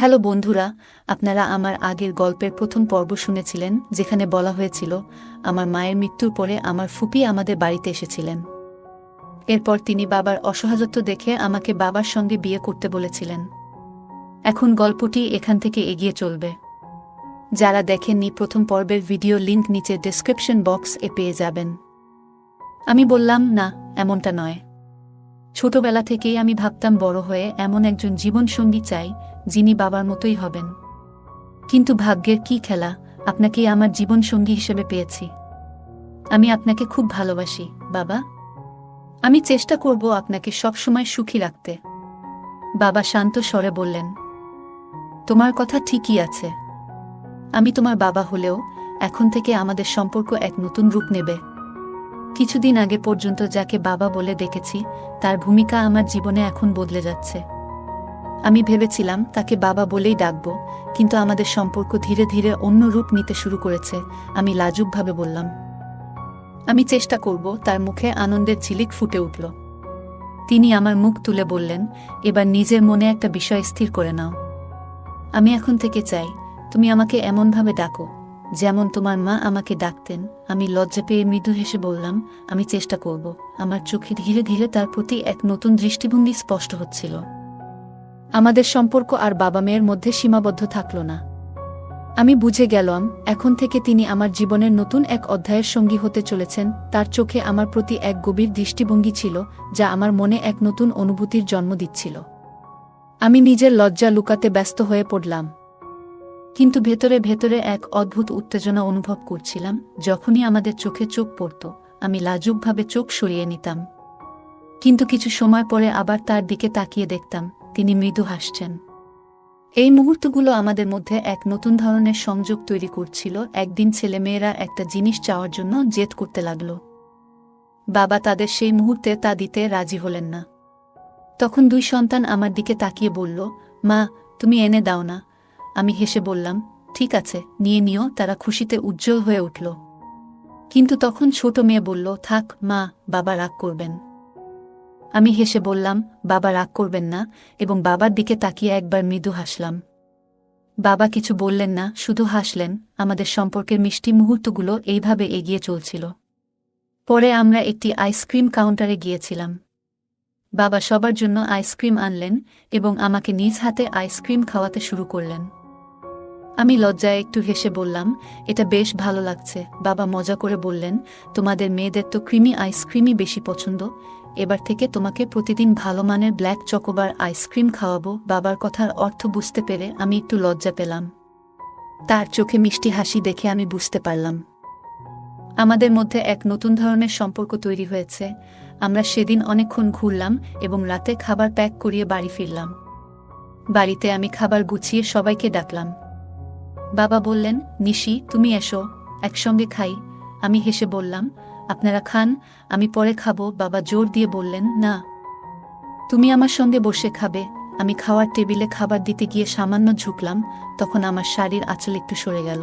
Hello বন্ধুরা, আপনারা আমার আগের গল্পের প্রথম পর্ব শুনেছিলেন, যেখানে বলা হয়েছিল আমার মায়ের মৃত্যুর পরে আমার ফুপি আমাদের বাড়িতে এসেছিলেন। এরপর তিনি বাবার অসহায়ত্ব দেখে আমাকে বাবার সঙ্গে বিয়ে করতে বলেছিলেন। এখন গল্পটি এখান থেকে এগিয়ে চলবে। যারা দেখেননি প্রথম পর্বের ভিডিও লিংক নিচে ডেসক্রিপশন বক্স এ পেয়ে যাবেন। আমি বললাম, না, এমনটা নয়। ছোটবেলা থেকেই আমি ভাবতাম বড় হয়ে এমন একজন জীবনসঙ্গী চাই যিনি বাবার মতোই হবেন। কিন্তু ভাগ্যের কি খেলা, আপনাকেই আমার জীবনসঙ্গী হিসেবে পেয়েছি। আমি আপনাকে খুব ভালোবাসি বাবা। আমি চেষ্টা করব আপনাকে সবসময় সুখী রাখতে। বাবা শান্ত স্বরে বললেন, তোমার কথা ঠিকই আছে। আমি তোমার বাবা হলেও এখন থেকে আমাদের সম্পর্ক এক নতুন রূপ নেবে। কিছুদিন আগে পর্যন্ত যাকে বাবা বলে ডেকেছি তার ভূমিকা আমার জীবনে এখন বদলে যাচ্ছে। আমি ভেবেছিলাম তাকে বাবা বলেই ডাকব, কিন্তু আমাদের সম্পর্ক ধীরে ধীরে অন্য রূপ নিতে শুরু করেছে। আমি লাজুকভাবে বললাম, আমি চেষ্টা করব। তার মুখে আনন্দের ঝিলিক ফুটে উঠল। তিনি আমার মুখ তুলে বললেন, এবার নিজের মনে একটা বিষয় স্থির করে নাও। আমি এখন থেকে চাই তুমি আমাকে এমনভাবে ডাকো যেমন তোমার মা আমাকে ডাকতেন। আমি লজ্জা পেয়ে মৃদু হেসে বললাম, আমি চেষ্টা করব। আমার চোখে ধীরে ধীরে তার প্রতি এক নতুন দৃষ্টিভঙ্গি স্পষ্ট হচ্ছিল। আমাদের সম্পর্ক আর বাবা মেয়ের মধ্যে সীমাবদ্ধ থাকল না। আমি বুঝে গেলাম এখন থেকে তিনি আমার জীবনের নতুন এক অধ্যায়ের সঙ্গী হতে চলেছেন। তার চোখে আমার প্রতি এক গভীর দৃষ্টিভঙ্গি ছিল, যা আমার মনে এক নতুন অনুভূতির জন্ম দিচ্ছিল। আমি নিজের লজ্জা লুকাতে ব্যস্ত হয়ে পড়লাম, কিন্তু ভেতরে ভেতরে এক অদ্ভুত উত্তেজনা অনুভব করছিলাম। যখনই আমাদের চোখে চোখ পড়ত, আমি লাজুকভাবে চোখ সরিয়ে নিতাম, কিন্তু কিছু সময় পরে আবার তার দিকে তাকিয়ে দেখতাম তিনি মৃদু হাসছেন। এই মুহূর্তগুলো আমাদের মধ্যে এক নতুন ধরনের সংযোগ তৈরি করছিল। একদিন ছেলেমেয়েরা একটা জিনিস চাওয়ার জন্য জেদ করতে লাগল। বাবা তাদের সেই মুহূর্তে তা দিতে রাজি হলেন না। তখন দুই সন্তান আমার দিকে তাকিয়ে বলল, মা, তুমি এনে দাও না। আমি হেসে বললাম, ঠিক আছে, নিয়ে নিও। তারা খুশিতে উজ্জ্বল হয়ে উঠল। কিন্তু তখন ছোট মেয়ে বলল, থাক মা, বাবা রাগ করবেন। আমি হেসে বললাম, বাবা রাগ করবেন না, এবং বাবার দিকে তাকিয়ে একবার মৃদু হাসলাম। বাবা কিছু বললেন না, শুধু হাসলেন। আমাদের সম্পর্কের মিষ্টি মুহূর্তগুলো এইভাবে এগিয়ে চলছিল। পরে আমরা একটি আইসক্রিম কাউন্টারে গিয়েছিলাম। বাবা সবার জন্য আইসক্রিম আনলেন এবং আমাকে নিজ হাতে আইসক্রিম খাওয়াতে শুরু করলেন। আমি লজ্জায় একটু হেসে বললাম, এটা বেশ ভালো লাগছে। বাবা মজা করে বললেন, তোমাদের মেয়েদের তো ক্রিমি আইসক্রিমই বেশি পছন্দ। এবার থেকে তোমাকে প্রতিদিন ভালো মানের ব্ল্যাক চকোবার আইসক্রিম খাওয়াবো। বাবার কথার অর্থ বুঝতে পেরে আমি একটু লজ্জা পেলাম। তার চোখে মিষ্টি হাসি দেখে আমি বুঝতে পারলাম আমাদের মধ্যে এক নতুন ধরনের সম্পর্ক তৈরি হয়েছে। আমরা সেদিন অনেকক্ষণ ঘুরলাম এবং রাতে খাবার প্যাক করিয়ে বাড়ি ফিরলাম। বাড়িতে আমি খাবার গুছিয়ে সবাইকে ডাকলাম। বাবা বললেন, নিশি, তুমি এসো, একসঙ্গে খাই। আমি হেসে বললাম, আপনারা খান, আমি পরে খাবো। বাবা জোর দিয়ে বললেন, না, তুমি আমার সঙ্গে বসে খাবে। আমি খাওয়ার টেবিলে খাবার দিতে গিয়ে সামান্য ঝুঁকলাম, তখন আমার শাড়ির আঁচল একটু সরে গেল।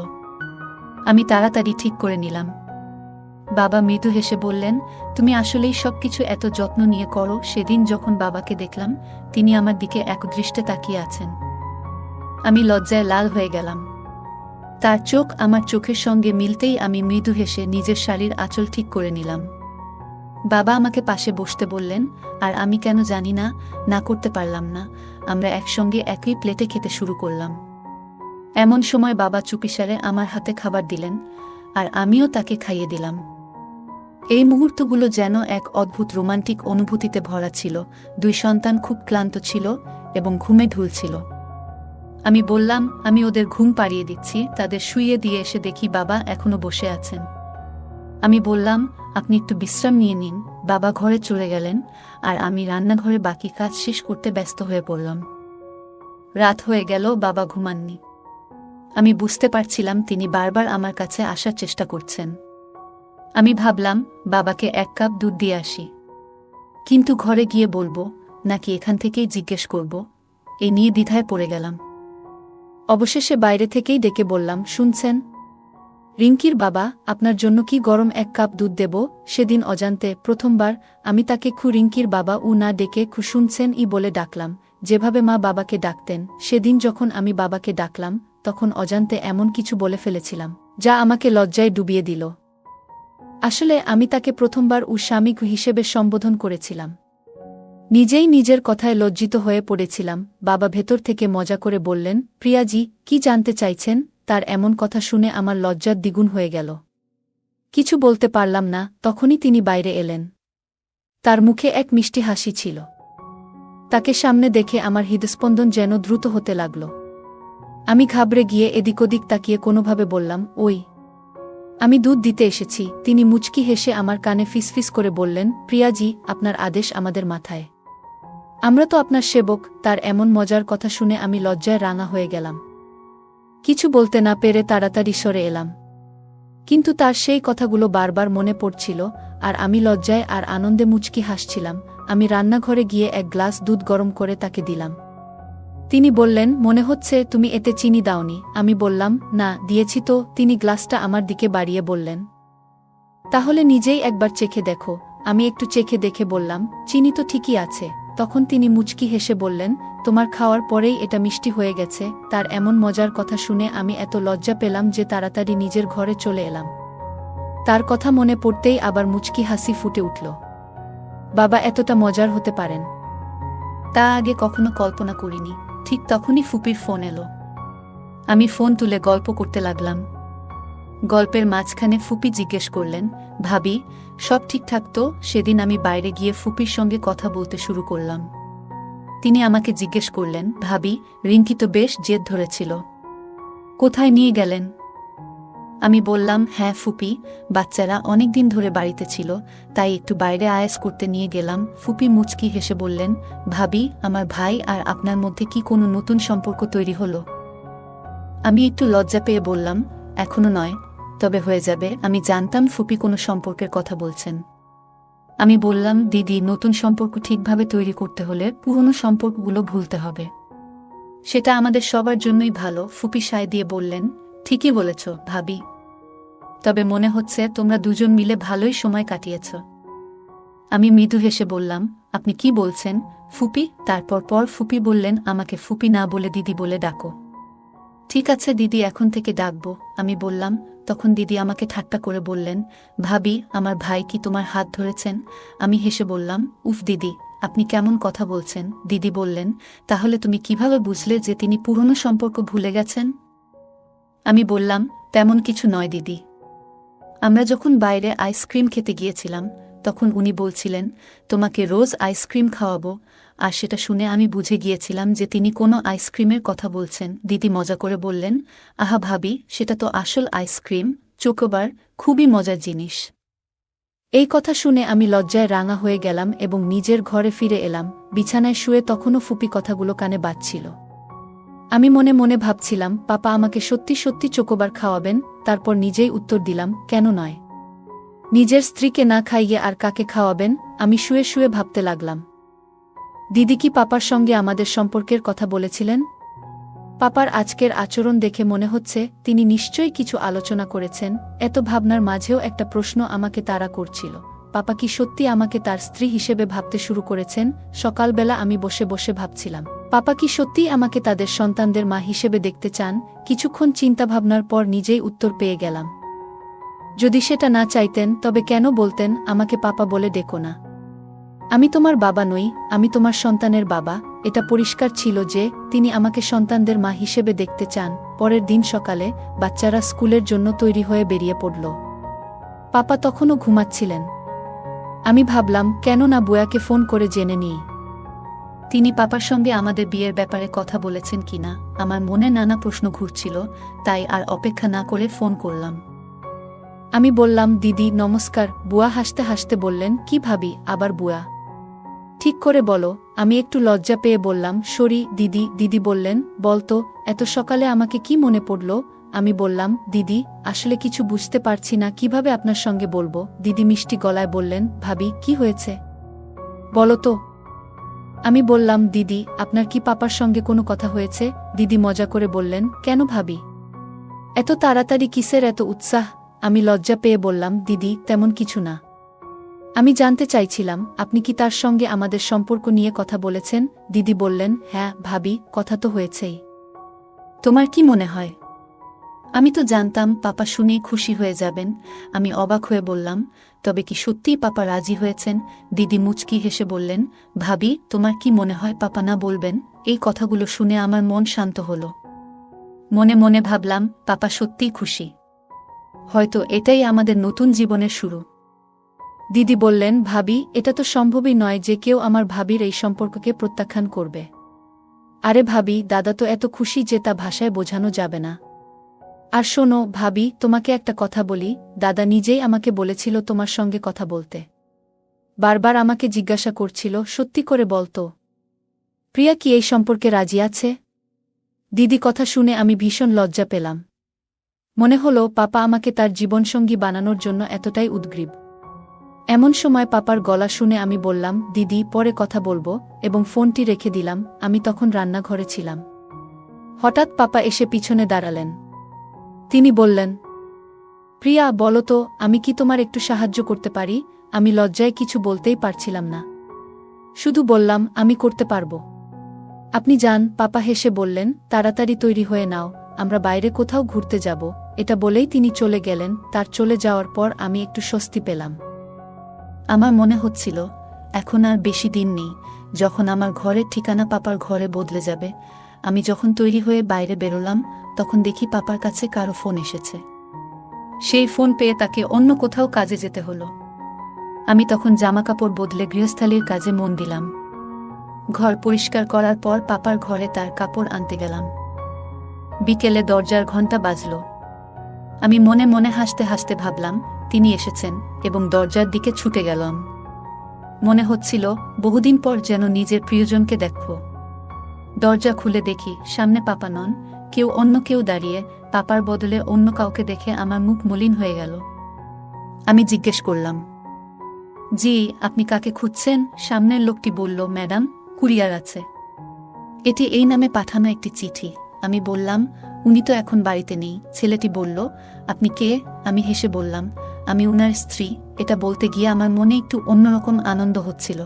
আমি তাড়াতাড়ি ঠিক করে নিলাম। বাবা মৃদু হেসে বললেন, তুমি আসলেই সবকিছু এত যত্ন নিয়ে করো। সেদিন যখন বাবাকে দেখলাম, তিনি আমার দিকে একদৃষ্টে তাকিয়ে আছেন। আমি লজ্জায় লাল হয়ে গেলাম। তার চোখ আমার চোখের সঙ্গে মিলতেই আমি মৃদু হেসে নিজের শাড়ির আঁচল ঠিক করে নিলাম। বাবা আমাকে পাশে বসতে বললেন, আর আমি কেন জানি না, না করতে পারলাম না। আমরা একসঙ্গে একই প্লেটে খেতে শুরু করলাম। এমন সময় বাবা চুপিসারে আমার হাতে খাবার দিলেন, আর আমিও তাকে খাইয়ে দিলাম। এই মুহূর্তগুলো যেন এক অদ্ভুত রোমান্টিক অনুভূতিতে ভরা ছিল। দুই সন্তান খুব ক্লান্ত ছিল এবং ঘুমে ঢুলছিল। আমি বললাম, আমি ওদের ঘুম পাড়িয়ে দিচ্ছি। তাদের শুইয়ে দিয়ে এসে দেখি বাবা এখনো বসে আছেন। আমি বললাম, আপনি একটু বিশ্রাম নিয়ে নিন। বাবা ঘরে চলে গেলেন, আর আমি রান্নাঘরে বাকি কাজ শেষ করতে ব্যস্ত হয়ে পড়লাম। রাত হয়ে গেল, বাবা ঘুমাননি। আমি বুঝতে পারছিলাম তিনি বারবার আমার কাছে আসার চেষ্টা করছেন। আমি ভাবলাম বাবাকে এক কাপ দুধ দিয়ে আসি, কিন্তু ঘরে গিয়ে বলবো নাকি এখান থেকেই জিজ্ঞেস করব, এই নিয়ে দ্বিধায় পড়ে গেলাম। অবশেষে বাইরে থেকেই ডেকে বললাম, শুনছেন রিঙ্কির বাবা, আপনার জন্য কি গরম এক কাপ দুধ দেব? সেদিন অজান্তে প্রথমবার আমি তাকে রিঙ্কির বাবা না ডেকে শুনছেন বলে ডাকলাম, যেভাবে মা বাবাকে ডাকতেন। সেদিন যখন আমি বাবাকে ডাকলাম তখন অজান্তে এমন কিছু বলে ফেলেছিলাম যা আমাকে লজ্জায় ডুবিয়ে দিল। আসলে আমি তাকে প্রথমবার স্বামী হিসেবে সম্বোধন করেছিলাম। নিজেই নিজের কথায় লজ্জিত হয়ে পড়েছিলাম। বাবা ভেতর থেকে মজা করে বললেন, প্রিয়াজি, কি জানতে চাইছেন? তার এমন কথা শুনে আমার লজ্জার দ্বিগুণ হয়ে গেল। কিছু বলতে পারলাম না। তখনই তিনি বাইরে এলেন। তার মুখে এক মিষ্টি হাসি ছিল। তাকে সামনে দেখে আমার হৃদস্পন্দন যেন দ্রুত হতে লাগল। আমি ঘাবড়ে গিয়ে এদিক ওদিক তাকিয়ে কোনোভাবে বললাম, ওই, আমি দুধ দিতে এসেছি। তিনি মুচকি হেসে আমার কানে ফিসফিস করে বললেন, প্রিয়াজি, আপনার আদেশ আমাদের মাথায়। আমরা তো আপনার সেবক। তার এমন মজার কথা শুনে আমি লজ্জায় রাঙা হয়ে গেলাম। কিছু বলতে না পেরে তাড়াতাড়ি সরে এলাম। কিন্তু তার সেই কথাগুলো বারবার মনে পড়ছিল, আর আমি লজ্জায় আর আনন্দে মুচকি হাসছিলাম। আমি রান্নাঘরে গিয়ে এক গ্লাস দুধ গরম করে তাকে দিলাম। তিনি বললেন, মনে হচ্ছে তুমি এতে চিনি দাওনি। আমি বললাম, না, দিয়েছি তো। তিনি গ্লাসটা আমার দিকে বাড়িয়ে বললেন, তাহলে নিজেই একবার চেখে দেখো। আমি একটু চেখে দেখে বললাম, চিনি তো ঠিকই আছে। তখন তিনি মুচকি হেসে বললেন, তোমার খাওয়ার পরেই এটা মিষ্টি হয়ে গেছে। তার এমন মজার কথা শুনে আমি এত লজ্জা পেলাম যে তাড়াতাড়ি নিজের ঘরে চলে এলাম। তার কথা মনে পড়তেই আবার মুচকি হাসি ফুটে উঠল। বাবা এতটা মজার হতে পারেন তা আগে কখনো কল্পনা করিনি। ঠিক তখনই ফুপির ফোন এলো। আমি ফোন তুলে গল্প করতে লাগলাম। গল্পের মাঝখানে ফুপি জিজ্ঞেস করলেন, ভাবি, সব ঠিকঠাক তো? সেদিন আমি বাইরে গিয়ে ফুপির সঙ্গে কথা বলতে শুরু করলাম। তিনি আমাকে জিজ্ঞেস করলেন, ভাবি, রিঙ্কি তো বেশ জেদ ধরেছিল, কোথায় নিয়ে গেলেন? আমি বললাম, হ্যাঁ ফুপি, বাচ্চারা অনেকদিন ধরে বাড়িতে ছিল, তাই একটু বাইরে আয়েস করতে নিয়ে গেলাম। ফুপি মুচকি হেসে বললেন, ভাবি, আমার ভাই আর আপনার মধ্যে কি কোনো নতুন সম্পর্ক তৈরি হলো? আমি একটু লজ্জা পেয়ে বললাম, এখনো নয়, তবে হয়ে যাবে। আমি জানতাম ফুপি কোনো সম্পর্কের কথা বলছেন। আমি বললাম, দিদি, নতুন সম্পর্ক ঠিকভাবে তৈরি করতে হলে পুরনো সম্পর্কগুলো ভুলতে হবে। সেটা আমাদের সবার জন্যই ভালো। ফুপি সায় দিয়ে বললেন, ঠিকই বলেছ ভাবি, তবে মনে হচ্ছে তোমরা দুজন মিলে ভালোই সময় কাটিয়েছ। আমি মৃদু হেসে বললাম, আপনি কি বলছেন ফুপি? তারপর ফুপি বললেন, আমাকে ফুপি না বলে দিদি বলে ডাকো। ঠিক আছে দিদি, এখন থেকে ডাকবো। আমি বললাম। তখন দিদি আমাকে ঠাট্টা করে বললেন, ভাবি, আমার ভাই কি তোমার হাত ধরেছেন? আমি হেসে বললাম, উফ দিদি, আপনি কেমন কথা বলছেন? দিদি বললেন, তাহলে তুমি কিভাবে বুঝলে যে তিনি পুরনো সম্পর্ক ভুলে গেছেন? আমি বললাম, তেমন কিছু নয় দিদি। আমরা যখন বাইরে আইসক্রিম খেতে গিয়েছিলাম তখন উনি বলছিলেন, তোমাকে রোজ আইসক্রিম খাওয়াবো, আর সেটা শুনে আমি বুঝে গিয়েছিলাম যে তিনি কোনো আইসক্রিমের কথা বলছেন। দিদি মজা করে বললেন, আহা ভাবি, সেটা তো আসল আইসক্রিম, চোকোবার, খুবই মজার জিনিস। এই কথা শুনে আমি লজ্জায় রাঙা হয়ে গেলাম এবং নিজের ঘরে ফিরে এলাম। বিছানায় শুয়ে তখনও ফুপি কথাগুলো কানে বাজছিল। আমি মনে মনে ভাবছিলাম, পাপা আমাকে সত্যি সত্যি চোকোবার খাওয়াবেন? তারপর নিজেই উত্তর দিলাম, কেন নয়? নিজের স্ত্রীকে না খাইয়ে আর কাকে খাওয়াবেন? আমি শুয়ে শুয়ে ভাবতে লাগলাম, দিদি কি পাপার সঙ্গে আমাদের সম্পর্কের কথা বলেছিলেন? পাপার আজকের আচরণ দেখে মনে হচ্ছে তিনি নিশ্চয়ই কিছু আলোচনা করেছেন। এত ভাবনার মাঝেও একটা প্রশ্ন আমাকে তাড়া করছিল, পাপা কি সত্যি আমাকে তার স্ত্রী হিসেবে ভাবতে শুরু করেছেন? সকালবেলা আমি বসে বসে ভাবছিলাম, পাপা কি সত্যিই আমাকে তাদের সন্তানদের মা হিসেবে দেখতে চান? কিছুক্ষণ চিন্তাভাবনার পর নিজেই উত্তর পেয়ে গেলাম, যদি সেটা না চাইতেন তবে কেন বলতেন আমাকে পাপা বলে ডেকো না? আমি তোমার বাবা নই, আমি তোমার সন্তানের বাবা। এটা পরিষ্কার ছিল যে তিনি আমাকে সন্তানদের মা হিসেবে দেখতে চান। পরের দিন সকালে বাচ্চারা স্কুলের জন্য তৈরি হয়ে বেরিয়ে পড়ল। পাপা তখনও ঘুমাচ্ছিলেন। আমি ভাবলাম, কেন না বুয়াকে ফোন করে জেনে নিই তিনি পাপার সঙ্গে আমাদের বিয়ের ব্যাপারে কথা বলেছেন কিনা। আমার মনে নানা প্রশ্ন ঘুরছিল, তাই আর অপেক্ষা না করে ফোন করলাম। আমি বললাম, দিদি নমস্কার। বুয়া হাসতে হাসতে বললেন, কি ভাবি, আবার বুয়া? ঠিক করে বলো। আমি একটু লজ্জা পেয়ে বললাম, সরি দিদি। দিদি বললেন, বলতো, এত সকালে আমাকে কি মনে পড়ল? আমি বললাম, দিদি, আসলে কিছু বুঝতে পারছি না কিভাবে আপনার সঙ্গে বলবো। দিদি মিষ্টি গলায় বললেন, ভাবি, কি হয়েছে বলো তো? আমি বললাম, দিদি, আপনার কি পাপার সঙ্গে কোনো কথা হয়েছে? দিদি মজা করে বললেন, কেন ভাবি, এত তাড়াতাড়ি কিসের এত উৎসাহ? আমি লজ্জা পেয়ে বললাম, দিদি, তেমন কিছু না। আমি জানতে চাইছিলাম আপনি কি তার সঙ্গে আমাদের সম্পর্ক নিয়ে কথা বলেছেন? দিদি বললেন, হ্যাঁ ভাবি, কথা তো হয়েছেই। তোমার কি মনে হয়? আমি তো জানতাম পাপা শুনেই খুশি হয়ে যাবেন। আমি অবাক হয়ে বললাম, তবে কি সত্যিই পাপা রাজি হয়েছেন? দিদি মুচকি হেসে বললেন, ভাবি, তোমার কি মনে হয় পাপা না বলবেন? এই কথাগুলো শুনে আমার মন শান্ত হল। মনে মনে ভাবলাম, পাপা সত্যিই খুশি। হয়তো এটাই আমাদের নতুন জীবনের শুরু। দিদি বললেন, ভাবি, এটা তো সম্ভবই নয় যে কেউ আমার ভাবির এই সম্পর্ককে প্রত্যাখ্যান করবে। আরে ভাবি, দাদা তো এত খুশি যে তা ভাষায় বোঝানো যাবে না। আর শোনো ভাবি, তোমাকে একটা কথা বলি, দাদা নিজেই আমাকে বলেছিল তোমার সঙ্গে কথা বলতে। বারবার আমাকে জিজ্ঞাসা করছিল, সত্যি করে বলতো প্রিয়া কি এই সম্পর্কে রাজি আছে? দিদি কথা শুনে আমি ভীষণ লজ্জা পেলাম। মনে হলো পাপা আমাকে তার জীবনসঙ্গী বানানোর জন্য এতটাই উদগ্রীব। এমন সময় পাপার গলা শুনে আমি বললাম, দিদি, পরে কথা বলবো, এবং ফোনটি রেখে দিলাম। আমি তখন রান্নাঘরে ছিলাম। হঠাৎ পাপা এসে পিছনে দাঁড়ালেন। তিনি বললেন, প্রিয়া, বলো তো, আমি কি তোমার একটু সাহায্য করতে পারি? আমি লজ্জায় কিছু বলতেই পারছিলাম না। শুধু বললাম, আমি করতে পারব। আপনি যান। পাপা হেসে বললেন, তাড়াতাড়ি তৈরি হয়ে নাও, আমরা বাইরে কোথাও ঘুরতে যাব। এটা বলেই তিনি চলে গেলেন। তার চলে যাওয়ার পর আমি একটু স্বস্তি পেলাম। আমার মনে হচ্ছিল এখন আর বেশি দিন নেই যখন আমার ঘরের ঠিকানা পাপার ঘরে বদলে যাবে। আমি যখন তৈরি হয়ে বাইরে বেরোলাম, তখন দেখি পাপার কাছে কারো ফোন এসেছে। সেই ফোন পেয়ে তাকে অন্য কোথাও কাজে যেতে হলো। আমি তখন জামাকাপড় বদলে গৃহস্থালির কাজে মন দিলাম। ঘর পরিষ্কার করার পর পাপার ঘরে তার কাপড় আনতে গেলাম। বিকেলে দরজার ঘণ্টা বাজল। আমি মনে মনে হাসতে হাসতে ভাবলাম তিনি এসেছেন, এবং দরজার দিকে ছুটে গেলাম। মনে হচ্ছিল বহুদিন পর যেন নিজের প্রিয়জনকে দেখব। দরজা খুলে দেখি সামনে পাপা নন, অন্য কেউ দাঁড়িয়ে। পাপার বদলে অন্য কাউকে দেখে আমার মুখ মলিন হয়ে গেল। আমি জিজ্ঞেস করলাম, জি, আপনি কাকে খুঁজছেন? সামনের লোকটি বলল, ম্যাডাম, কুরিয়ার আছে। এটি এই নামে পাঠানো একটি চিঠি। আমি বললাম, উনি তো এখন বাড়িতে নেই। ছেলেটি বলল, আপনি কে? আমি হেসে বললাম, আমি উনার স্ত্রী। এটা বলতে গিয়ে আমার মনে একটু অন্যরকম আনন্দ হচ্ছিল।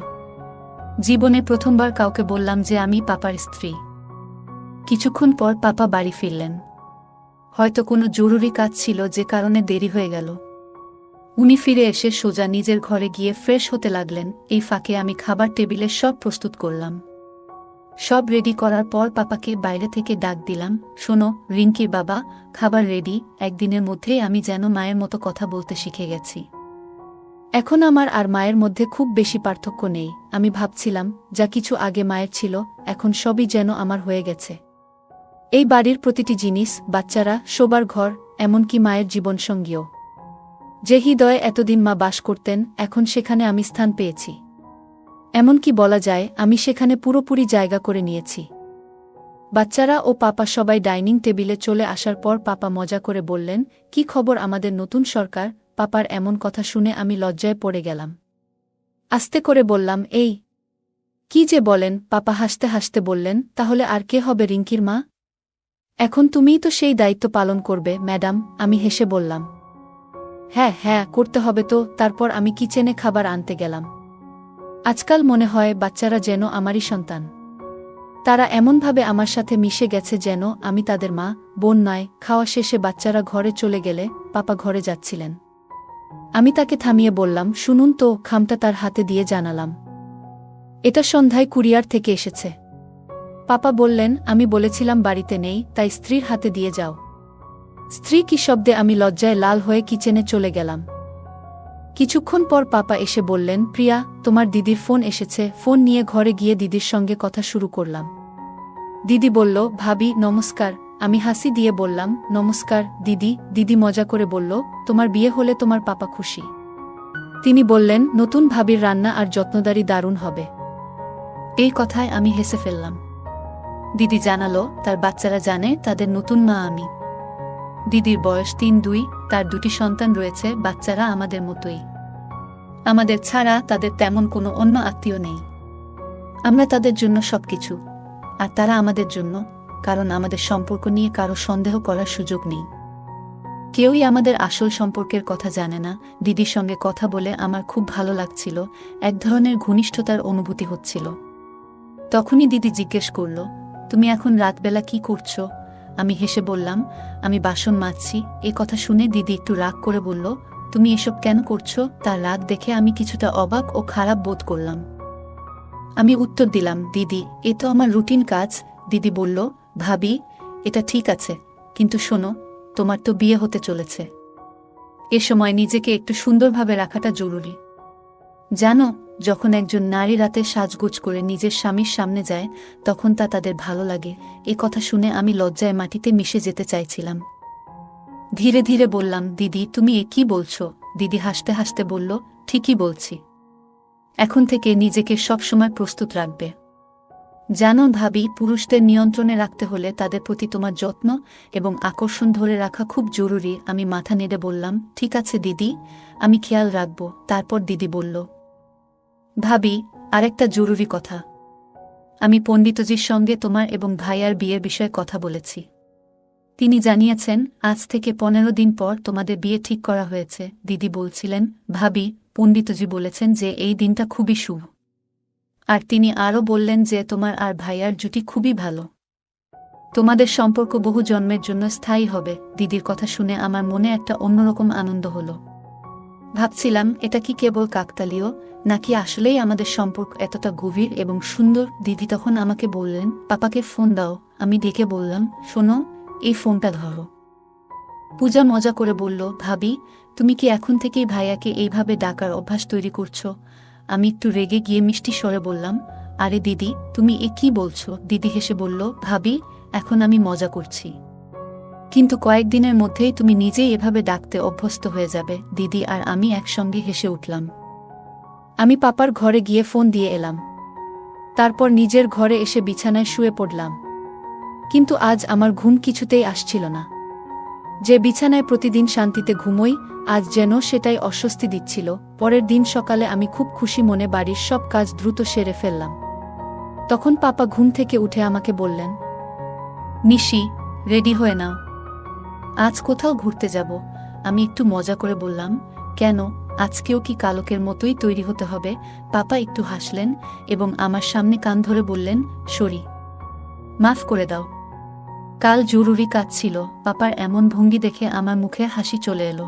জীবনে প্রথমবার কাউকে বললাম যে আমি পাপার স্ত্রী। কিছুক্ষণ পর পাপা বাড়ি ফিরলেন। হয়তো কোনো জরুরি কাজ ছিল যে কারণে দেরি হয়ে গেল। উনি ফিরে এসে সোজা নিজের ঘরে গিয়ে ফ্রেশ হতে লাগলেন। এই ফাঁকে আমি খাবার টেবিলে সব প্রস্তুত করলাম। সব রেডি করার পর পাপাকে বাইরে থেকে ডাক দিলাম, শোনো রিঙ্কির বাবা, খাবার রেডি। একদিনের মধ্যেই আমি যেন মায়ের মতো কথা বলতে শিখে গেছি। এখন আমার আর মায়ের মধ্যে খুব বেশি পার্থক্য নেই। আমি ভাবছিলাম, যা কিছু আগে মায়ের ছিল, এখন সবই যেন আমার হয়ে গেছে। এই বাড়ির প্রতিটি জিনিস, বাচ্চারা, শোবার ঘর, এমনকি মায়ের জীবনসঙ্গীও। যে হৃদয়ে এতদিন মা বাস করতেন, এখন সেখানে আমি স্থান পেয়েছি। এমনকি বলা যায় আমি সেখানে পুরোপুরি জায়গা করে নিয়েছি। বাচ্চারা ও পাপা সবাই ডাইনিং টেবিলে চলে আসার পর পাপা মজা করে বললেন, কি খবর আমাদের নতুন সরকার? পাপার এমন কথা শুনে আমি লজ্জায় পড়ে গেলাম। আস্তে করে বললাম, এই কি যে বলেন? পাপা হাসতে হাসতে বললেন, তাহলে আর কে হবে রিঙ্কির মা? এখন তুমিই তো সেই দায়িত্ব পালন করবে ম্যাডাম। আমি হেসে বললাম, হ্যাঁ হ্যাঁ, করতে হবে তো। তারপর আমি কিচেনে খাবার আনতে গেলাম। আজকাল মনে হয় বাচ্চারা যেন আমারই সন্তান। তারা এমনভাবে আমার সাথে মিশে গেছে যেন আমি তাদের মা, বোন নয়। খাওয়া শেষে বাচ্চারা ঘরে চলে গেলে পাপা ঘরে যাচ্ছিলেন। আমি তাকে থামিয়ে বললাম, শুনুন তো। খামটা তার হাতে দিয়ে জানালাম, এটা সন্ধ্যায় কুরিয়ার থেকে এসেছে। পাপা বললেন, আমি বলেছিলাম বাড়িতে নেই, তাই স্ত্রীর হাতে দিয়ে যাও। স্ত্রী কি শব্দে আমি লজ্জায় লাল হয়ে কিচেনে চলে গেলাম। কিছুক্ষণ পর পাপা এসে বললেন, প্রিয়া, তোমার দিদির ফোন এসেছে। ফোন নিয়ে ঘরে গিয়ে দিদির সঙ্গে কথা শুরু করলাম। দিদি বলল, ভাবি নমস্কার। আমি হাসি দিয়ে বললাম, নমস্কার দিদি। দিদি মজা করে বলল, তোমার বিয়ে হলে তোমার পাপা খুশি। তিনি বললেন, নতুন ভাবির রান্না আর যত্নদারি দারুণ হবে। এই কথায় আমি হেসে ফেললাম। দিদি জানালো, তার বাচ্চারা জানে তাদের নতুন মা আমি। দিদির বয়স ৩-২, তার ২টি সন্তান রয়েছে। বাচ্চারা আমাদের মতোই। আমাদের ছাড়া তাদের তেমন কোনো অন্য আত্মীয় নেই। আমরা তাদের জন্য সবকিছু, আর তারা আমাদের জন্য, কারণ আমাদের সম্পর্ক নিয়ে কারো সন্দেহ করার সুযোগ নেই। কেউই আমাদের আসল সম্পর্কের কথা জানে না। দিদির সঙ্গে কথা বলে আমার খুব ভালো লাগছিল, এক ধরনের ঘনিষ্ঠতার অনুভূতি হচ্ছিল। তখনই দিদি জিজ্ঞেস করল, তুমি এখন রাতবেলা কি করছো? আমি হেসে বললাম, আমি বাসন মাজছি। এ কথা শুনে দিদি একটু রাগ করে বলল, তুমি এসব কেন করছো? তার রাগ দেখে আমি কিছুটা অবাক ও খারাপ বোধ করলাম। আমি উত্তর দিলাম, দিদি, এ তো আমার রুটিন কাজ। দিদি বলল, ভাবি, এটা ঠিক আছে, কিন্তু শোনো, তোমার তো বিয়ে হতে চলেছে। এ সময় নিজেকে একটু সুন্দরভাবে রাখাটা জরুরি। জানো, যখন একজন নারী রাতে সাজগোজ করে নিজের স্বামীর সামনে যায়, তখন তা তাদের ভালো লাগে। এ কথা শুনে আমি লজ্জায় মাটিতে মিশে যেতে চাইছিলাম। ধীরে ধীরে বললাম, দিদি, তুমি এ কি বলছো? দিদি হাসতে হাসতে বলল, ঠিকই বলছি। এখন থেকে নিজেকে সবসময় প্রস্তুত রাখবে। জানো ভাবি, পুরুষদের নিয়ন্ত্রণে রাখতে হলে তাদের প্রতি তোমার যত্ন এবং আকর্ষণ ধরে রাখা খুব জরুরি। আমি মাথা নেড়ে বললাম, ঠিক আছে দিদি, আমি খেয়াল রাখব। তারপর দিদি বলল, ভাবি, আরেকটা জরুরি কথা। আমি পণ্ডিতজির সঙ্গে তোমার এবং ভাইয়ার বিয়ের বিষয়ে কথা বলেছি। তিনি জানিয়েছেন আজ থেকে 15 দিন পর তোমাদের বিয়ে ঠিক করা হয়েছে। দিদি বলছিলেন, ভাবি, পণ্ডিতজি বলেছেন যে এই দিনটা খুবই শুভ। আর তিনি আরও বললেন যে তোমার আর ভাইয়ার জুটি খুবই ভালো। তোমাদের সম্পর্ক বহু জন্মের জন্য স্থায়ী হবে। দিদির কথা শুনে আমার মনে একটা অন্যরকম আনন্দ হলো। ভাবছিলাম, এটা কি কেবল কাকতালীয়, নাকি আসলেই আমাদের সম্পর্ক এতটা গভীর এবং সুন্দর? দিদি তখন আমাকে বললেন, পাপাকে ফোন দাও। আমি ডেকে বললাম, শোনো, এই ফোনটা ধরো। পূজা মজা করে বলল, ভাবি, তুমি কি এখন থেকেই ভাইয়াকে এইভাবে ডাকার অভ্যাস তৈরি করছো? আমি একটু রেগে গিয়ে মিষ্টি স্বরে বললাম, আরে দিদি, তুমি এ কি বলছো? দিদি হেসে বলল, ভাবি, এখন আমি মজা করছি, কিন্তু কয়েকদিনের মধ্যেই তুমি নিজেই এভাবে ডাকতে অভ্যস্ত হয়ে যাবে। দিদি আর আমি একসঙ্গে হেসে উঠলাম। আমি পাপার ঘরে গিয়ে ফোন দিয়ে এলাম। তারপর নিজের ঘরে এসে বিছানায় শুয়ে পড়লাম। কিন্তু আজ আমার ঘুম কিছুতেই আসছিল না। যে বিছানায় প্রতিদিন শান্তিতে ঘুমোই, আজ যেন সেটাই অস্বস্তি দিচ্ছিল। পরের দিন সকালে আমি খুব খুশি মনে বাড়ির সব কাজ দ্রুত সেরে ফেললাম। তখন পাপা ঘুম থেকে উঠে আমাকে বললেন, নিশি, রেডি হয়ে নাও, আজ কোথাও ঘুরতে যাব। আমি একটু মজা করে বললাম, কেন, আজকেও কি কালকের মতোই তৈরি হতে হবে? পাপা একটু হাসলেন এবং আমার সামনে কান ধরে বললেন, সরি, মাফ করে দাও, কাল জরুরি কাজ ছিল। পাপার এমন ভঙ্গি দেখে আমার মুখে হাসি চলে এলো।